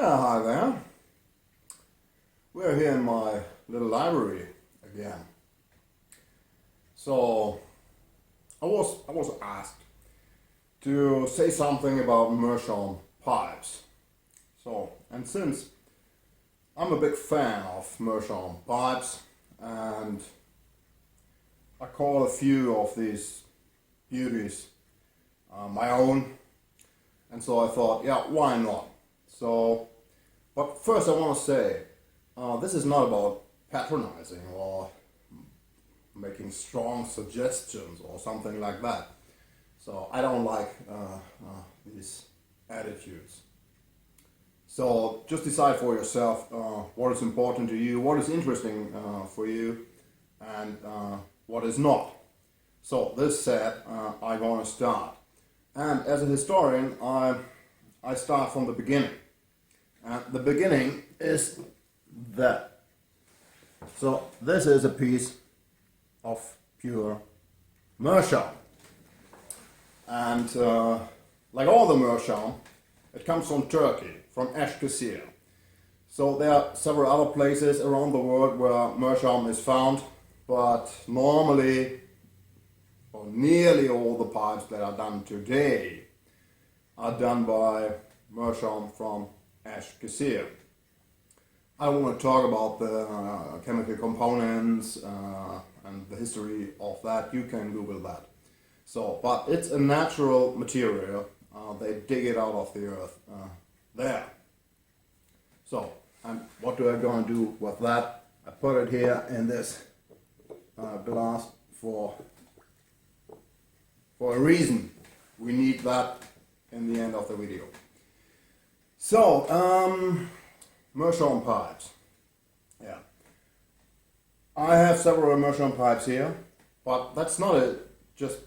Yeah, hi there. We're here in my little library again. So I was asked to say something about Meerschaum pipes. And since I'm a big fan of Meerschaum pipes, and I call a few of these beauties my own, and so I thought, yeah, why not? But first I want to say, this is not about patronizing or making strong suggestions or something like that. So I don't like these attitudes. So just decide for yourself what is important to you, what is interesting for you, and what is not. So this said, I'm going to start. And as a historian, I start from the beginning. And the beginning is that. So this is a piece of pure Meerschaum. And like all the Meerschaum, it comes from Turkey, from Eskişehir. So there are several other places around the world where Meerschaum is found, but normally, or nearly all the pipes that are done today are done by Meerschaum from Eskişehir. I want to talk about the chemical components and the history of that. You can Google that. But it's a natural material. They dig it out of the earth there. And what do I going to do with that? I put it here in this glass for a reason. We need that in the end of the video. Meerschaum pipes. Yeah. I have several Meerschaum pipes here, but that's not just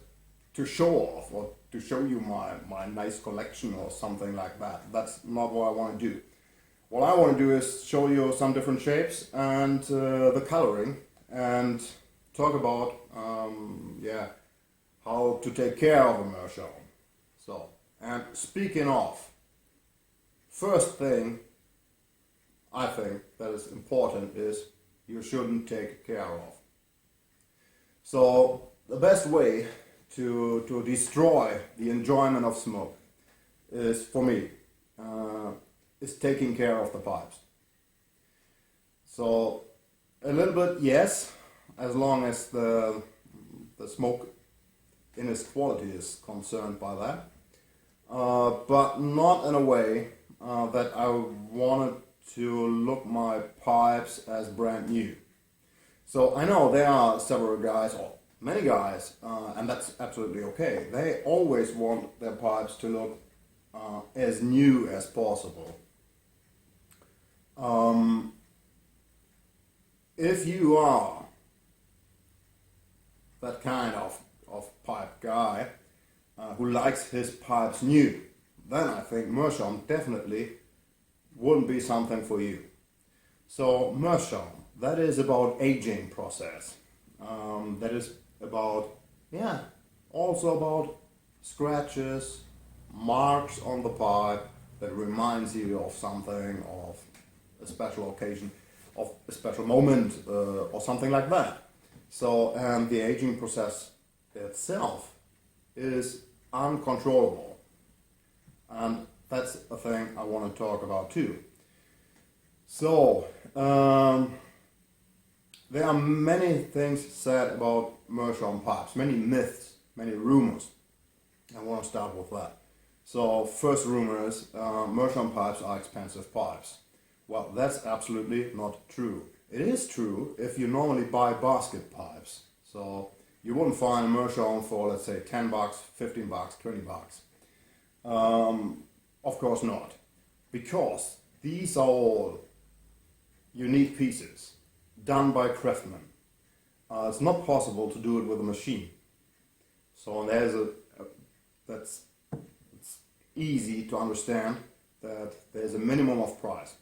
to show off or to show you my nice collection or something like that. That's not what I want to do. What I want to do is show you some different shapes and the coloring, and talk about how to take care of a Meerschaum. And speaking of, first thing I think that is important is you shouldn't take care of. So the best way to destroy the enjoyment of smoke is, for me, is taking care of the pipes. So a little bit, yes, as long as the smoke in its quality is concerned by that, but not in a way that I wanted to look my pipes as brand new. So I know there are several guys, or many guys, and that's absolutely okay. They always want their pipes to look as new as possible. If you are that kind of pipe guy who likes his pipes new, then I think Meerschaum definitely wouldn't be something for you. So Meerschaum, that is about aging process. That is about, also about scratches, marks on the pipe that reminds you of something, of a special occasion, of a special moment, or something like that. And the aging process itself is uncontrollable. And that's a thing I want to talk about too. There are many things said about Meerschaum pipes, many myths, many rumors. I want to start with that. So first rumor is Meerschaum pipes are expensive pipes. Well, that's absolutely not true. It is true if you normally buy basket pipes. So you wouldn't find a Meerschaum for, let's say, 10 bucks, 15 bucks, 20 bucks. Of course not, because these are all unique pieces done by craftsmen. It's not possible to do it with a machine. So it's easy to understand that there's a minimum of price.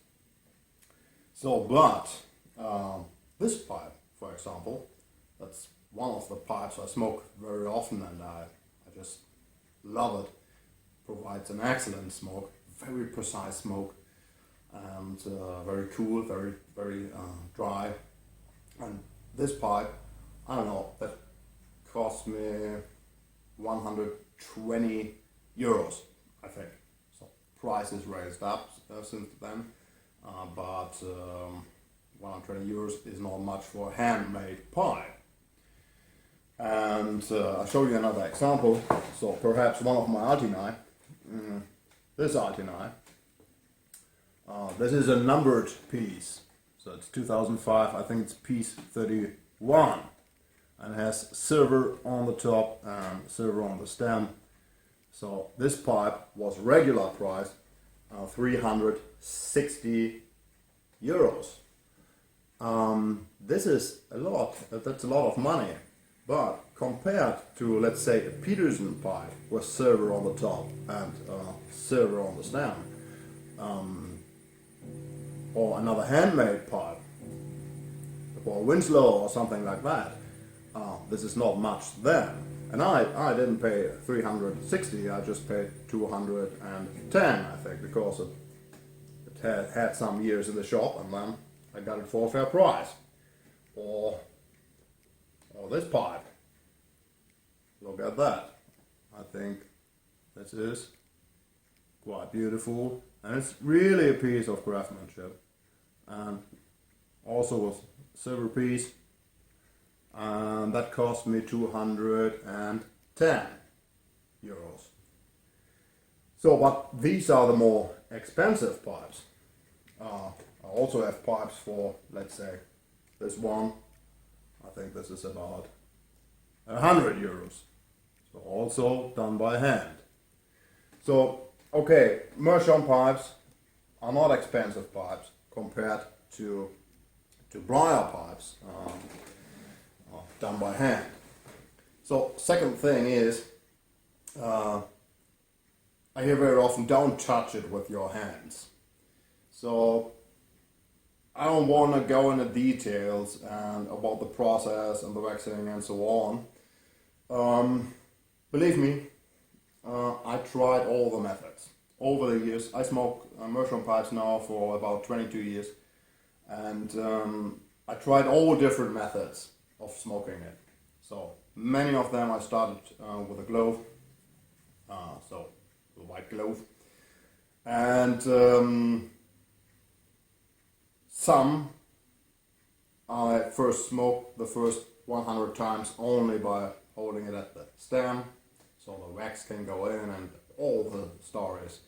This pipe, for example, that's one of the pipes I smoke very often, and I just love it. Provides an excellent smoke, very precise smoke. and very cool, very dry. And this pipe, I don't know, that cost me 120 euros, I think. So price is raised up since then, but 120 euros is not much for a handmade pipe. And I'll show you another example. So perhaps one of my Altini, this Altini, this is a numbered piece. So it's 2005, I think it's piece 31, and has silver on the top and silver on the stem. So this pipe was regular price 360 euros. This is a lot, that's a lot of money. But compared to, let's say, a Peterson pipe with silver on the top and silver on the stem, or another handmade pipe, or Winslow or something like that, this is not much then. And I didn't pay 360, I just paid 210, I think, because it had some years in the shop, and then I got it for a fair price. Or this pipe, look at that. I think this is quite beautiful, and it's really a piece of craftsmanship. And also with silver piece, and that cost me 210 euros. So, but these are the more expensive pipes. I also have pipes for, let's say, this one. I think this is about 100 euros. So also done by hand. So, okay, Meerschaum pipes are not expensive pipes compared to briar pipes done by hand. So, second thing is, I hear very often, don't touch it with your hands. So, I don't want to go into details and about the process and the waxing and so on. Believe me, I tried all the methods over the years. I smoke Meerschaum pipes now for about 22 years, and I tried all different methods of smoking it. So many of them I started with a glove, so the white glove, and some I first smoked the first 100 times only by holding it at the stem, so the wax can go in and all the stories.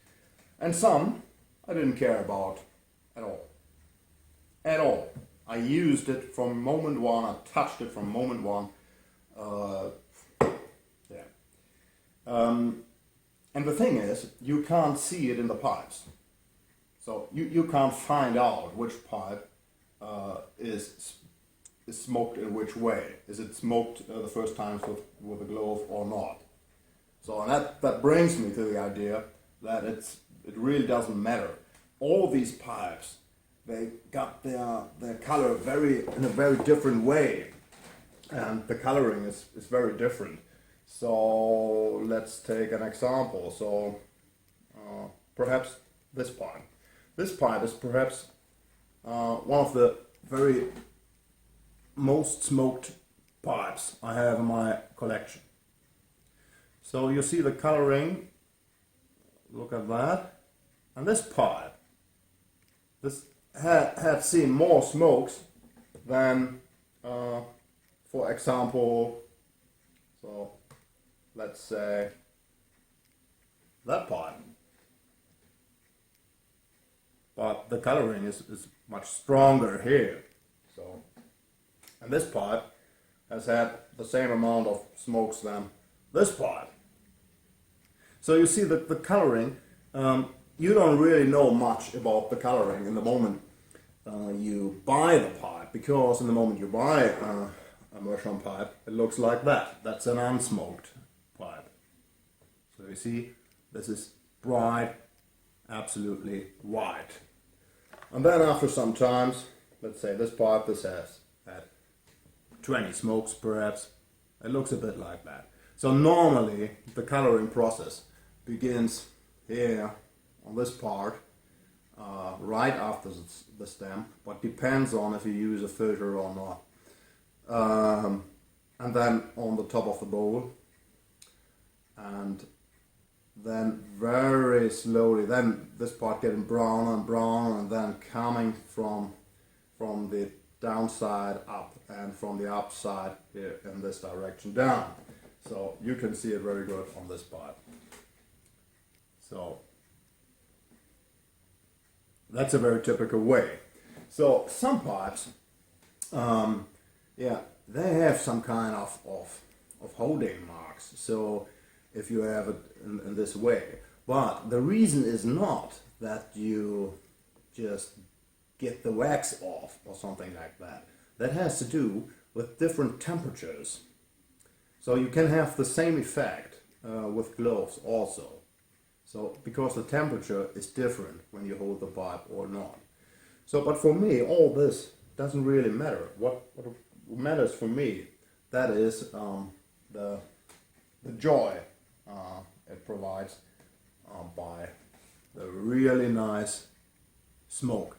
And some I didn't care about at all. At all. I used it from moment one, I touched it from moment one. And the thing is, you can't see it in the pipes. So you can't find out which pipe is smoked in which way. Is it smoked the first times with a glove or not? So and that brings me to the idea that it really doesn't matter. All these pipes, they got their color in a very different way, and the coloring is very different. So let's take an example. So perhaps this pipe. This pipe is perhaps one of the very most smoked pipes I have in my collection. So you see the coloring, look at that, and this pipe, this had seen more smokes than, for example, so let's say that pipe. But the coloring is much stronger here. So, and this pipe has had the same amount of smokes than this pipe. So you see that the coloring, you don't really know much about the coloring in the moment you buy the pipe, because in the moment you buy a Meerschaum pipe, it looks like that. That's an unsmoked pipe. So you see, this is bright, absolutely white. And then after some times, let's say this pipe, this has had 20 smokes perhaps, it looks a bit like that. So normally the coloring process begins here on this part, right after the stem, but depends on if you use a filter or not. And then on the top of the bowl, and then very slowly, then this part getting browner and browner, and then coming from the downside up and from the upside here in this direction down. So you can see it very good on this part. So that's a very typical way. So some pipes, yeah, they have some kind of holding marks. So if you have it in this way, but the reason is not that you just get the wax off or something like that. That has to do with different temperatures. So you can have the same effect with gloves also. So because the temperature is different when you hold the pipe or not. So, but for me, all this doesn't really matter. What matters for me, that is the joy it provides by the really nice smoke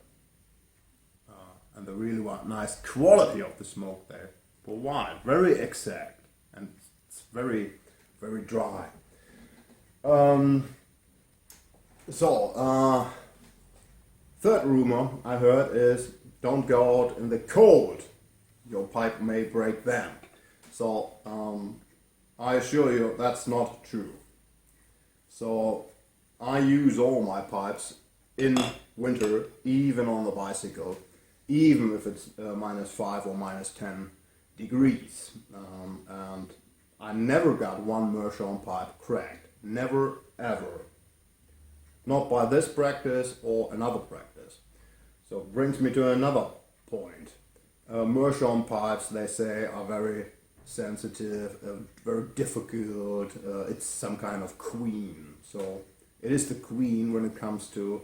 and the really nice quality of the smoke they provide. Very exact, and it's very, very dry. Third rumor I heard is don't go out in the cold. Your pipe may break then. So I assure you that's not true. So I use all my pipes in winter, even on the bicycle, even if it's -5 or -10 degrees. And I never got one Meerschaum pipe cracked. Never, ever. Not by this practice or another practice. So it brings me to another point. Meerschaum pipes, they say, are very sensitive, very difficult. It's some kind of queen. So it is the queen when it comes to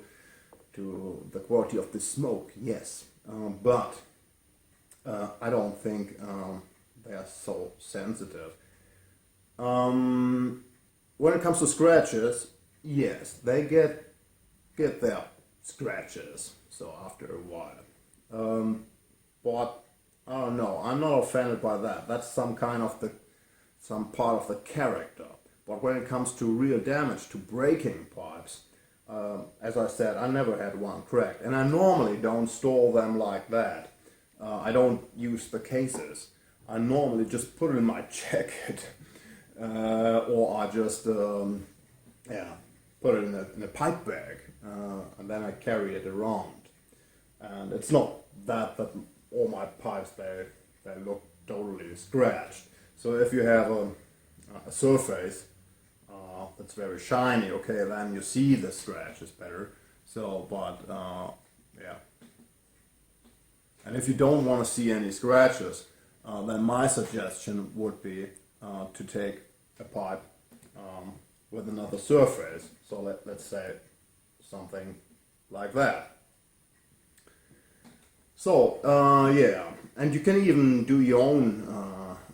the quality of the smoke, yes. But I don't think they are so sensitive. When it comes to scratches, yes, they get their scratches. So after a while, but I don't know. I'm not offended by that. That's some part of the character. But when it comes to real damage, to breaking pipes, as I said, I never had one cracked, and I normally don't store them like that. I don't use the cases. I normally just put it in my jacket, or I just put it in a pipe bag, and then I carry it around. And it's not that all my pipes they look totally scratched. So if you have a surface that's very shiny, okay, then you see the scratches better. So, but yeah. And if you don't want to see any scratches, then my suggestion would be to take a pipe with another surface. So let's say something like that. So yeah, and you can even do your own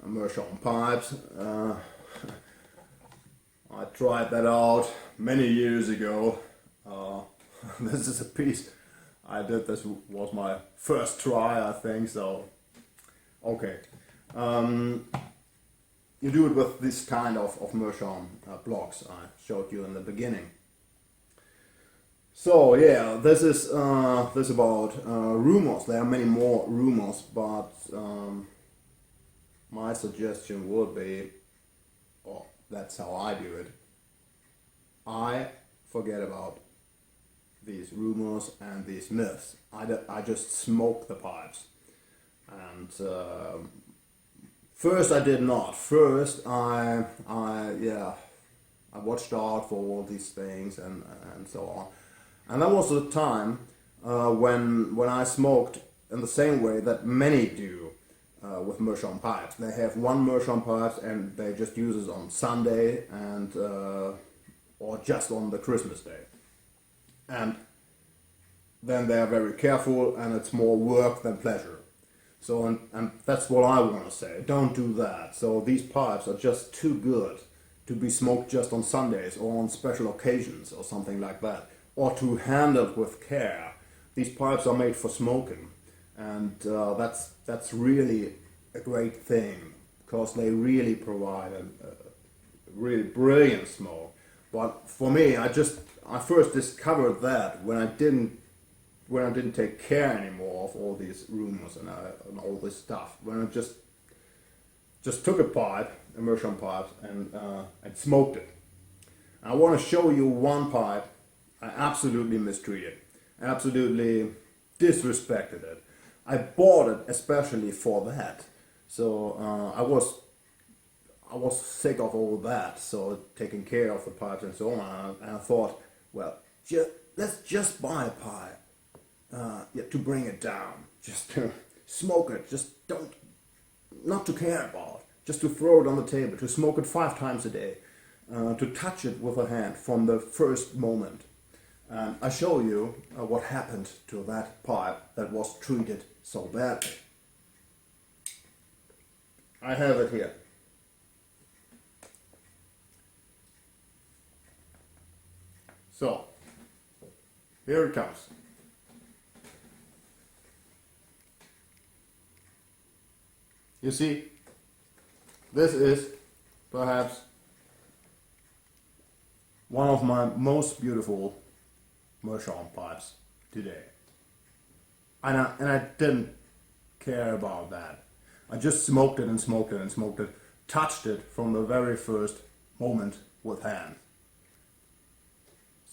Meerschaum pipes. I tried that out many years ago. This is a piece I did. This was my first try, I think. So okay, you do it with this kind of Meerschaum blocks I showed you in the beginning. So yeah, this is this about rumors. There are many more rumors, but my suggestion would be, or that's how I do it. I forget about these rumors and these myths. I just smoke the pipes, and first I did not. First I watched out for all these things and so on. And that was the time when I smoked in the same way that many do with Meerschaum pipes. They have one Meerschaum pipe and they just use it on Sunday and or just on the Christmas day. And then they are very careful and it's more work than pleasure. So and that's what I want to say. Don't do that. So these pipes are just too good to be smoked just on Sundays or on special occasions or something like that. or to handle with care. These pipes are made for smoking, and that's really a great thing because they really provide a really brilliant smoke. But for me, I first discovered that when I didn't take care anymore of all these rumors and all this stuff. When I just took a pipe, a Meerschaum pipe, and smoked it. I want to show you one pipe I absolutely mistreated, absolutely disrespected it. I bought it especially for that. So I was sick of all that, so taking care of the pipes and so on. And I thought, well, let's just buy a pipe to bring it down, just to smoke it, just not to care about, just to throw it on the table, to smoke it 5 times a day, to touch it with a hand from the first moment. And I show you what happened to that pipe that was treated so badly. I have it here. So, here it comes. You see, this is perhaps one of my most beautiful Meerschaum pipes today. And I didn't care about that. I just smoked it and smoked it and smoked it, touched it from the very first moment with hand.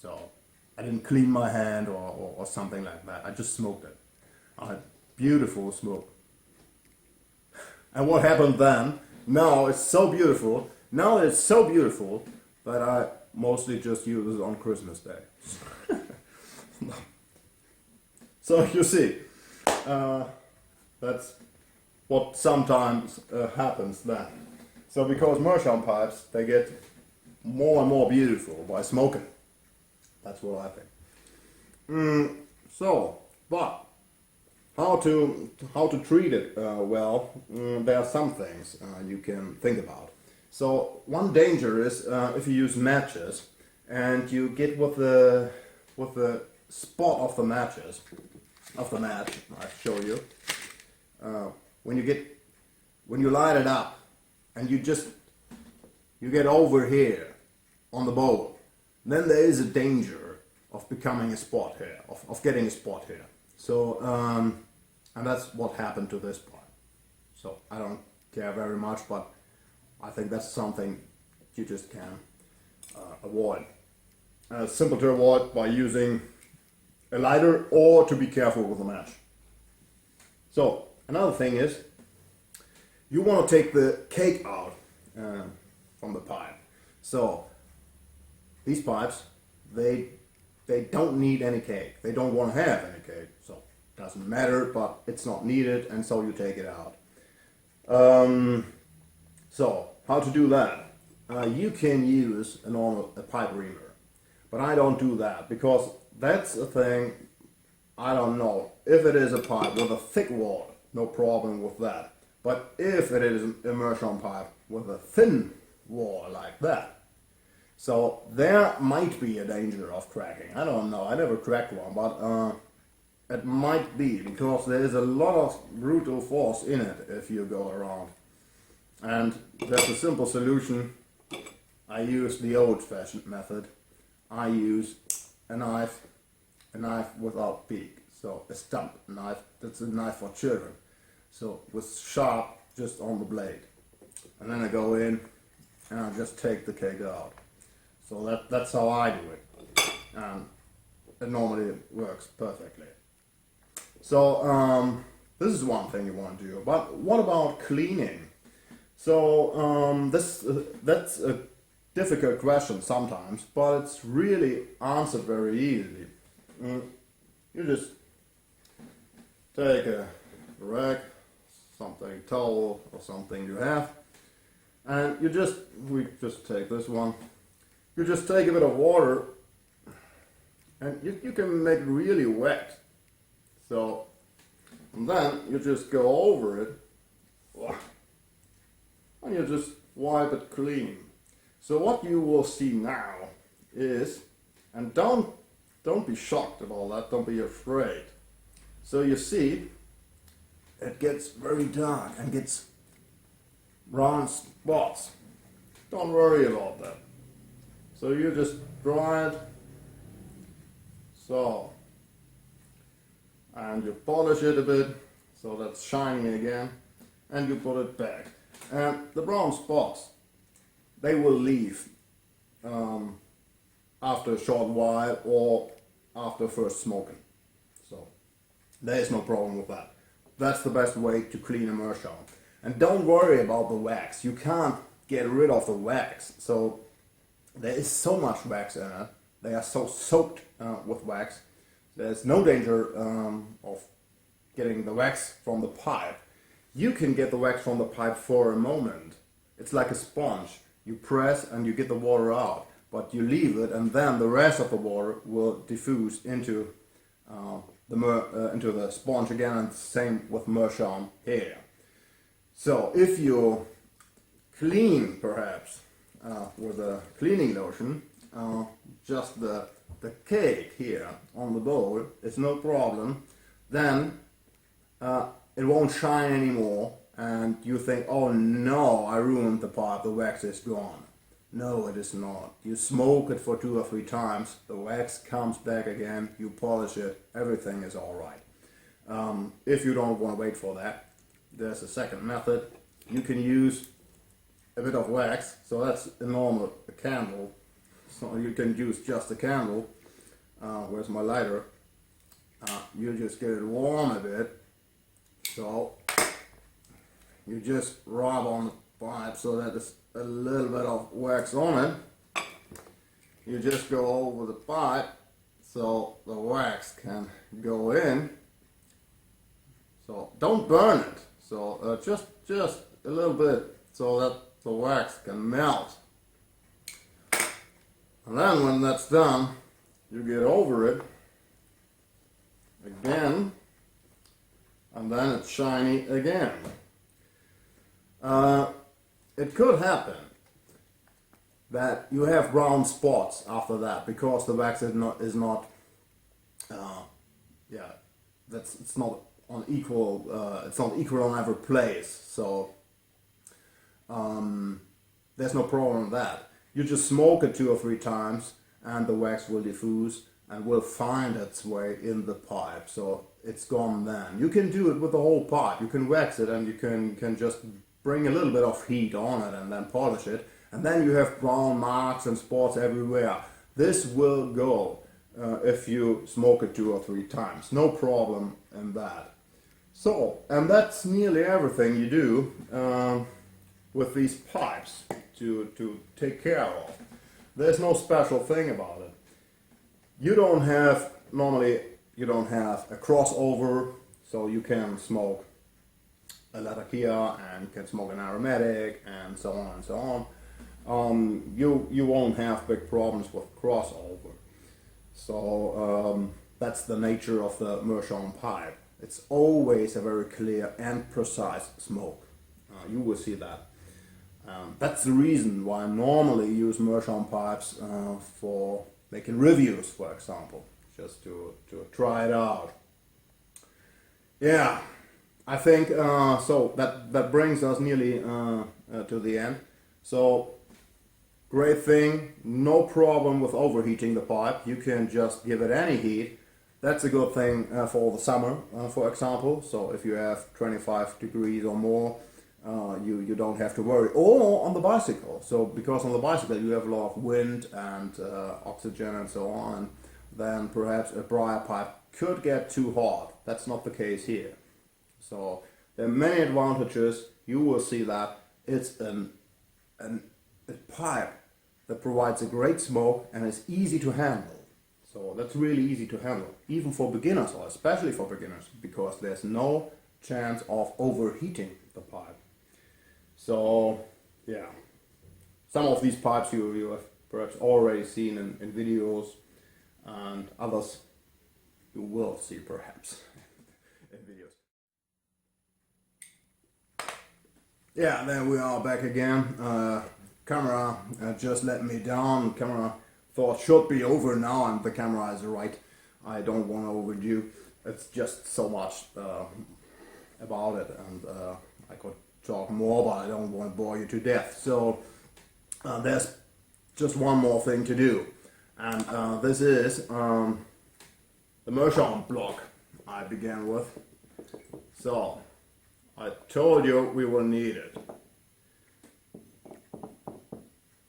So I didn't clean my hand or something like that. I just smoked it. I had beautiful smoke. And what happened then? Now it's so beautiful. Now it's so beautiful that I mostly just use it on Christmas Day. So you see, that's what sometimes happens then. So because Meerschaum pipes, they get more and more beautiful by smoking. That's what I think. But how to treat it well? There are some things you can think about. So one danger is if you use matches and you get with the spot of the match. I show you when you light it up and you get over here on the bowl. Then there is a danger of becoming a spot here, of getting a spot here. So, and that's what happened to this part. So I don't care very much, but I think that's something you just can avoid. Simple to avoid by using a lighter or to be careful with a match. So another thing is you want to take the cake out from the pipe. So these pipes, they don't need any cake. They don't want to have any cake. So it doesn't matter, but it's not needed, and so you take it out. So how to do that? You can use a pipe reamer, but I don't do that because that's a thing. I don't know if it is a pipe with a thick wall, no problem with that. But if it is a Meerschaum pipe with a thin wall like that, so there might be a danger of cracking. I don't know. I never cracked one, but it might be because there is a lot of brutal force in it if you go around. And there's a simple solution. I use the old-fashioned method. I use a knife without beak. So a stump knife. That's a knife for children. So with sharp just on the blade. And then I go in and I just take the cake out. So that's how I do it, and it normally works perfectly. So this is one thing you want to do. But what about cleaning? So that's a difficult question sometimes, but it's really answered very easily. You just take a rag, something towel or something you have, and we just take this one. You just take a bit of water and you can make it really wet. So, and then you just go over it and you just wipe it clean. So what you will see now is, and don't don't be shocked about that, don't be afraid. So you see, it gets very dark and gets round spots. Don't worry about that. So you just dry it, so, and you polish it a bit, so that's shiny again, and you put it back. And the brown spots, they will leave after a short while or after first smoking. So there is no problem with that. That's the best way to clean a Meerschaum. And don't worry about the wax. You can't get rid of the wax. So there is so much wax in it. They are so soaked with wax. There's no danger of getting the wax from the pipe. You can get the wax from the pipe for a moment. It's like a sponge. You press and you get the water out, but you leave it, and then the rest of the water will diffuse into the sponge again, and same with Meerschaum here. So if you clean perhaps with a cleaning lotion, just the cake here on the bowl, it's no problem, then it won't shine anymore, and you think, oh no, I ruined the pipe, the wax is gone. No, it is not. You smoke it for 2 or 3 times, the wax comes back again, you polish it, everything is alright. If you don't want to wait for that, there's a second method. You can use a bit of wax, so that's a normal candle. So you can use just a candle. Where's my lighter? You just get it warm a bit. So you just rub on the pipe so that there's a little bit of wax on it. You just go over the pipe so the wax can go in. So don't burn it. So just a little bit so that the wax can melt. And then when that's done, you get over it again, and then it's shiny again. It could happen that you have brown spots after that because the wax it's not equal on every place. So there's no problem with that. You just smoke it 2 or 3 times and the wax will diffuse and will find its way in the pipe, so it's gone then. You can do it with the whole pipe. You can wax it and you can just bring a little bit of heat on it and then polish it, and then you have brown marks and spots everywhere. This will go if you smoke it 2 or 3 times. No problem in that. So, and that's nearly everything you do with these pipes to take care of. There's no special thing about it. Normally you don't have a crossover, so you can smoke a Latakia and you can smoke an aromatic and so on and so on. You won't have big problems with crossover. So that's the nature of the Meerschaum pipe. It's always a very clear and precise smoke. You will see that. That's the reason why I normally use Meerschaum pipes for making reviews, for example, just to try it out. Yeah, I think so. That brings us nearly to the end. So great thing, no problem with overheating the pipe. You can just give it any heat. That's a good thing for the summer, for example. So if you have 25 degrees or more, you don't have to worry. Or on the bicycle. So because on the bicycle you have a lot of wind and oxygen and so on, then perhaps a briar pipe could get too hot. That's not the case here. So there are many advantages. You will see that it's a pipe that provides a great smoke and is easy to handle. So that's really easy to handle, even for beginners, or especially for beginners, because there's no chance of overheating the pipe. So yeah, some of these pipes you have perhaps already seen in videos, and others you will see perhaps in videos. Yeah, there we are back again. Camera just let me down. Camera thought should be over now, and the camera is right. I don't want to overdo. It's just so much about it, and I could talk more, but I don't want to bore you to death. So there's just one more thing to do, and this is the Meerschaum block I began with. So I told you we will need it.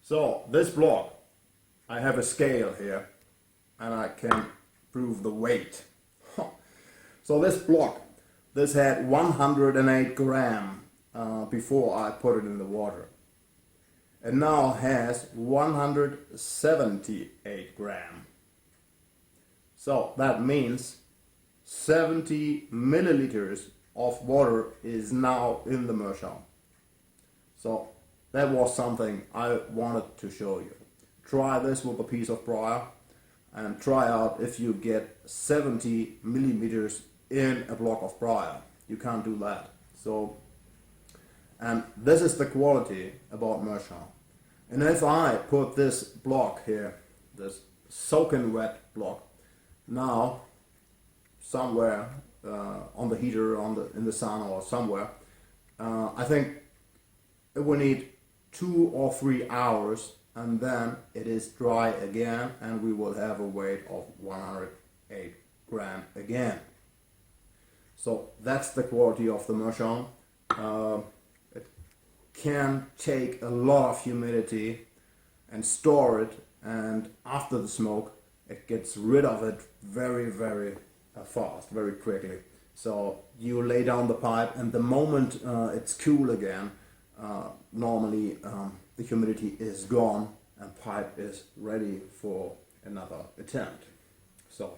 So this block, I have a scale here, and I can prove the weight. So this block, this had 108 gram before I put it in the water. It now has 178 gram. So that means 70 milliliters of water is now in the Meerschaum. So that was something I wanted to show you. Try this with a piece of briar and try out if you get 70 millimeters in a block of briar. You can't do that. So, and this is the quality about Meerschaum. And if I put this block here, this soaking wet block, now somewhere on the heater, in the sun or somewhere, I think it will need 2 or 3 hours, and then it is dry again, and we will have a weight of 108 gram again. So that's the quality of the Meerschaum. It can take a lot of humidity and store it, and after the smoke it gets rid of it very, very fast, very quickly. So you lay down the pipe, and the moment it's cool again, normally the humidity is gone and pipe is ready for another attempt. So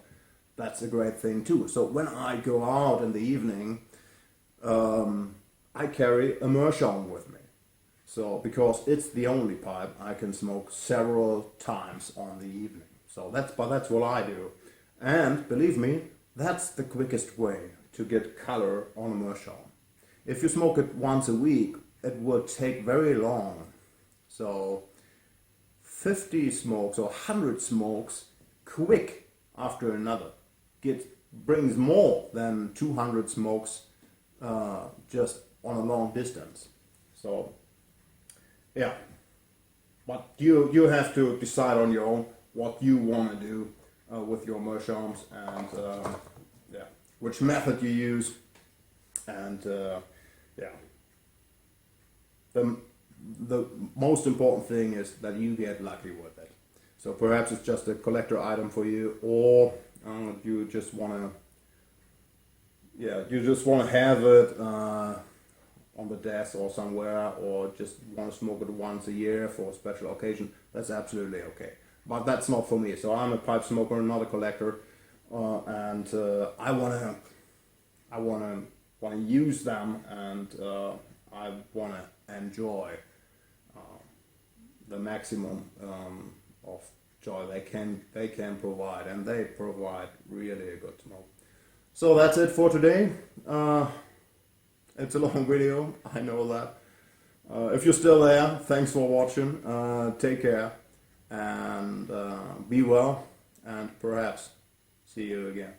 that's a great thing too. So when I go out in the evening, I carry a Meerschaum with me. So because it's the only pipe I can smoke several times on the evening. So that's what I do. And believe me, that's the quickest way to get color on a Meerschaum. If you smoke it once a week, it will take very long. So 50 smokes or 100 smokes quick after another brings more than 200 smokes just on a long distance. So yeah, but you have to decide on your own what you want to do with your Meerschaums, and yeah, which method you use, and yeah. The most important thing is that you get lucky with it. So perhaps it's just a collector item for you, or you just want to have it on the desk or somewhere, or just want to smoke it once a year for a special occasion. That's absolutely okay. But that's not for me. So I'm a pipe smoker, not a collector, and I wanna use them, and I wanna enjoy the maximum of joy they can provide, and they provide really a good smoke. So that's it for today. It's a long video, I know that. If you're still there, thanks for watching. Take care, and be well, and perhaps see you again.